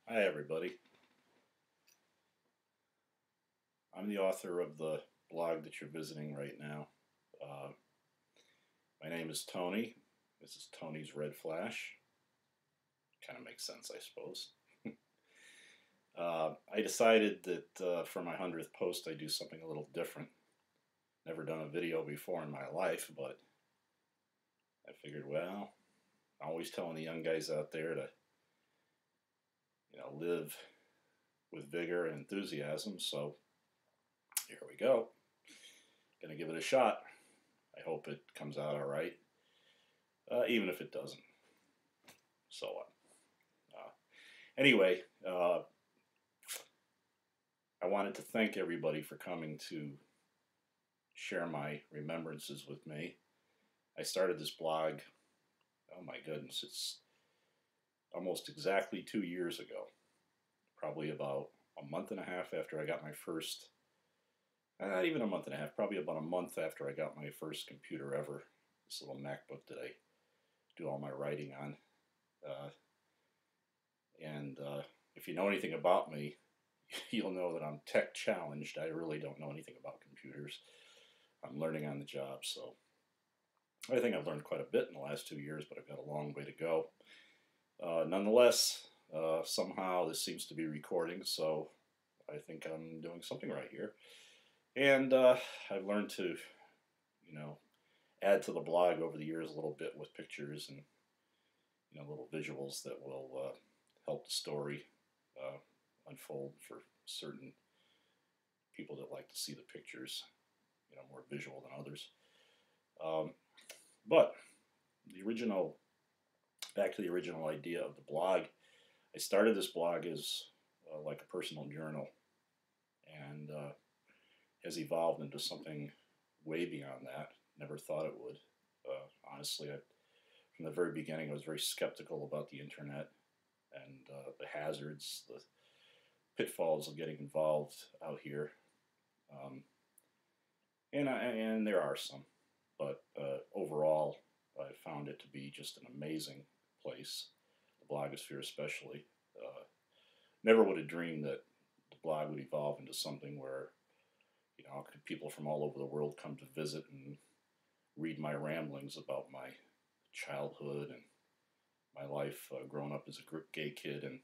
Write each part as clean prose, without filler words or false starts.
Hi, everybody. I'm the author of the blog that you're visiting right now. Uh, my name is Tony. This is Tony's Red Flash. Kind of makes sense, I suppose. I decided that for my 100th post, I do something a little different. Never done a video before in my life, but I figured, well, I'm always telling the young guys out there to, live with vigor and enthusiasm. So here we go. Gonna give it a shot. I hope it comes out all right. Even if it doesn't, so what? Anyway, I wanted to thank everybody for coming to share my remembrances with me. I started this blog, oh my goodness, it's almost exactly 2 years ago. Probably about a month and a half after I got my first, not even a month and a half, probably about a month after I got my first computer ever. This little MacBook that I do all my writing on. Uh, and if you know anything about me, you'll know that I'm tech challenged. I really don't know anything about computers. I'm learning on the job, so I think I've learned quite a bit in the last 2 years, but I've got a long way to go. Nonetheless, somehow this seems to be recording, so I think I'm doing something right here. And I've learned to, add to the blog over the years a little bit with pictures and, little visuals that will help the story unfold for certain people that like to see the pictures, more visual than others. But the original, back to the original idea of the blog, I started this blog as like a personal journal, and has evolved into something way beyond that. Never thought it would. Honestly, from the very beginning, I was very skeptical about the internet and the hazards, the pitfalls of getting involved out here. Um, and there are some, but overall, I found it to be just an amazing place, the blogosphere especially. Never would have dreamed that the blog would evolve into something where, people from all over the world come to visit and read my ramblings about my childhood and my life growing up as a gay kid, and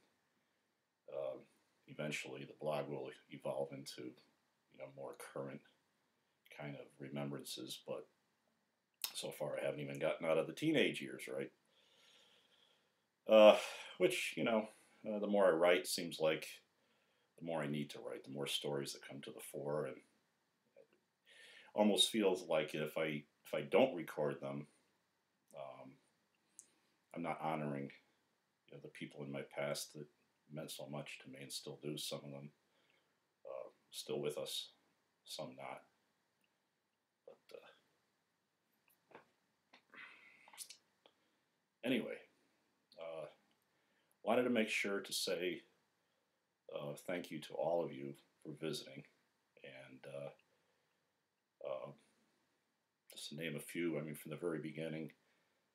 uh, eventually the blog will evolve into, more current kind of remembrances. But so far, I haven't even gotten out of the teenage years, right? Uh, which, the more I write, seems like the more I need to write, the more stories that come to the fore, and almost feels like if I don't record them, um, I'm not honoring, the people in my past that meant so much to me and still do. Some of them still with us, some not. But anyway, uh, wanted to make sure to say thank you to all of you for visiting, and just to name a few. I mean, from the very beginning,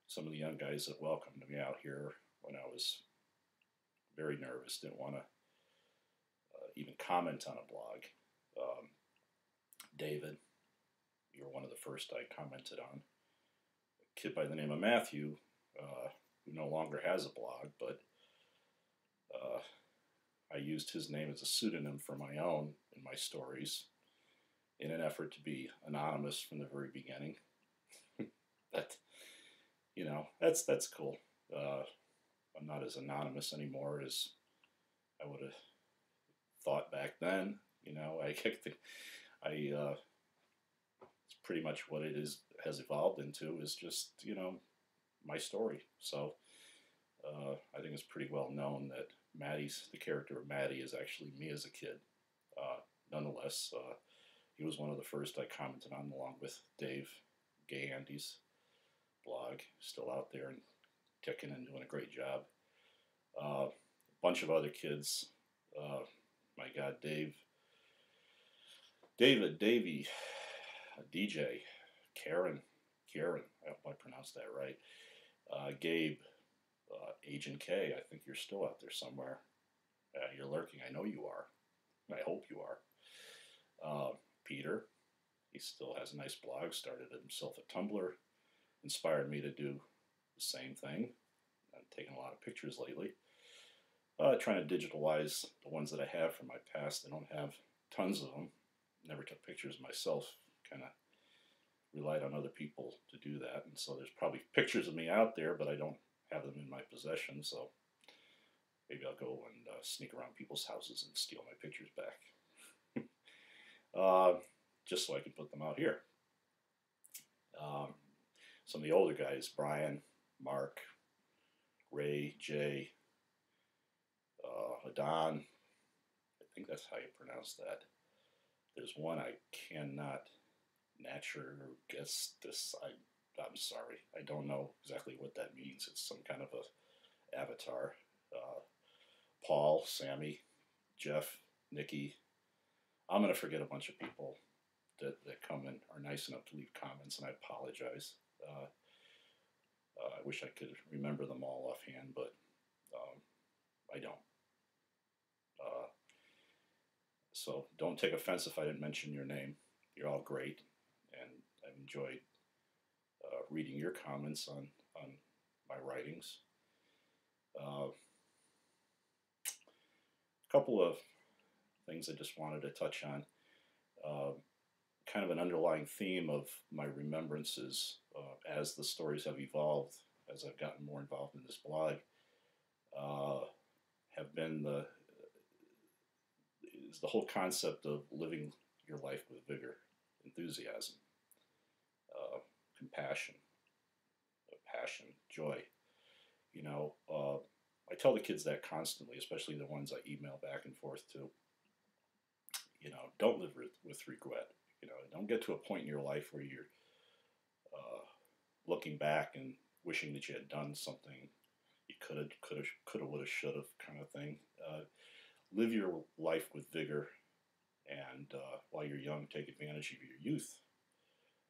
some of the young guys that welcomed me out here when I was very nervous, didn't want to even comment on a blog. Um, David, you're one of the first I commented on. A kid by the name of Matthew, who no longer has a blog, but uh, I used his name as a pseudonym for my own in my stories in an effort to be anonymous from the very beginning. that that's cool. I'm not as anonymous anymore as I would have thought back then. I it's pretty much what it is has evolved into is just my story. So I think it's pretty well known that the character of Maddie is actually me as a kid. Nonetheless, he was one of the first I commented on, along with Dave Gay Andy's blog, still out there and ticking and doing a great job. A bunch of other kids. My God, Davey, DJ, Karen, I hope I pronounced that right. Gabe, Agent K, I think you're still out there somewhere. You're lurking. I know you are. I hope you are. Peter, he still has a nice blog, started himself a Tumblr, inspired me to do the same thing. I'm taking a lot of pictures lately. Trying to digitalize the ones that I have from my past. I don't have tons of them. Never took pictures myself. Kind of relied on other people to do that. And so there's probably pictures of me out there, but I don't have them in my possession. So maybe I'll go and sneak around people's houses and steal my pictures back. Just so I can put them out here. Some of the older guys, Brian, Mark, Ray, Jay, Adon, I think that's how you pronounce that. There's one I cannot guess this. I'm sorry. I don't know exactly what that means. It's some kind of a avatar. Paul, Sammy, Jeff, Nikki. I'm going to forget a bunch of people that come and are nice enough to leave comments, and I apologize. I wish I could remember them all offhand, but I don't. So don't take offense if I didn't mention your name. You're all great, and I've enjoyed reading your comments on my writings. A couple of things I just wanted to touch on. Kind of an underlying theme of my remembrances as the stories have evolved, as I've gotten more involved in this blog, have been the whole concept of living your life with vigor, enthusiasm, compassion, passion, joy. You know, I tell the kids that constantly, especially the ones I email back and forth to. You know, don't live with regret. You know, don't get to a point in your life where you're looking back and wishing that you had done something you could have, would have, should have, kind of thing. Live your life with vigor, and while you're young, take advantage of your youth.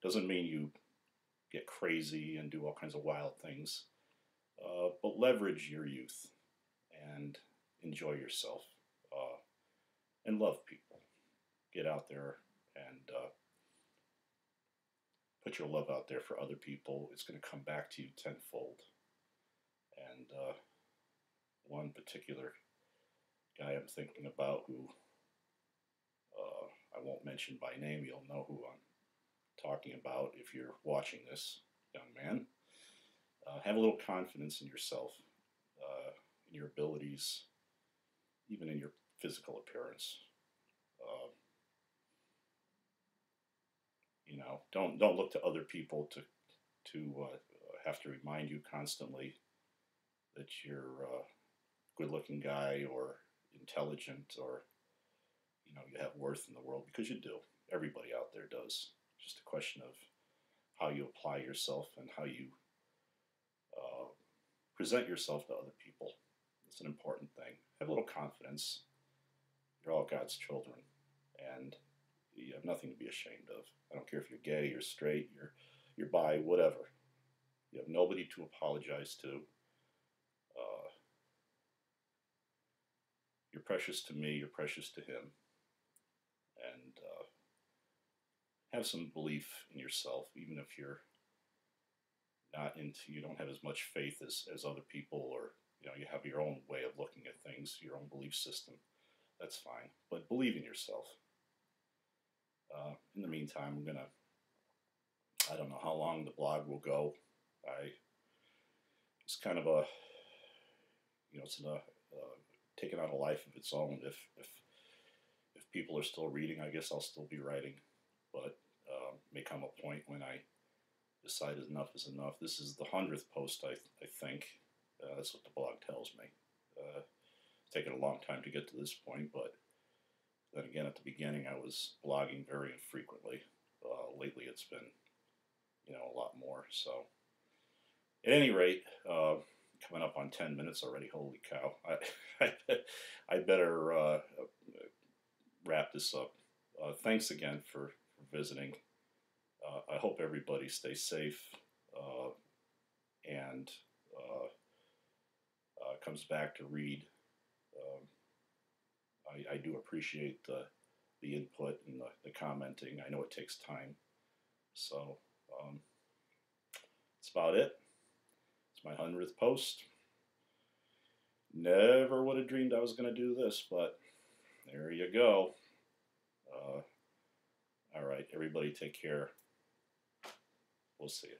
Doesn't mean you get crazy and do all kinds of wild things, but leverage your youth and enjoy yourself and love people. Get out there and put your love out there for other people. It's going to come back to you tenfold. And one particular guy I'm thinking about who I won't mention by name, you'll know who I'm talking about if you're watching this, young man. Have a little confidence in yourself, in your abilities, even in your physical appearance. You know, don't look to other people to have to remind you constantly that you're a good-looking guy or intelligent or you have worth in the world, because you do. Everybody out there does. It's just a question of how you apply yourself and how you present yourself to other people. It's an important thing. Have a little confidence. You're all God's children, and you have nothing to be ashamed of. I don't care if you're gay, you're straight, you're bi, whatever. You have nobody to apologize to. You're precious to me, you're precious to him. And have some belief in yourself, even if you're you don't have as much faith as other people, or you have your own way of looking at things, your own belief system. That's fine, but believe in yourself. In the meantime, I don't know how long the blog will go. It's kind of it's taking on a life of its own. If people are still reading, I guess I'll still be writing, but may come a point when I decide enough is enough. This is the 100th post, I think. That's what the blog tells me. It's taken a long time to get to this point, but then again, at the beginning, I was blogging very infrequently. Lately, it's been, a lot more. So, at any rate, coming up on 10 minutes already. Holy cow! I better wrap this up. Thanks again for visiting. I hope everybody stays safe and comes back to read I do appreciate the input and the commenting. I know it takes time. So that's about it. It's my 100th post. Never would have dreamed I was going to do this, but there you go. All right, everybody take care. We'll see you.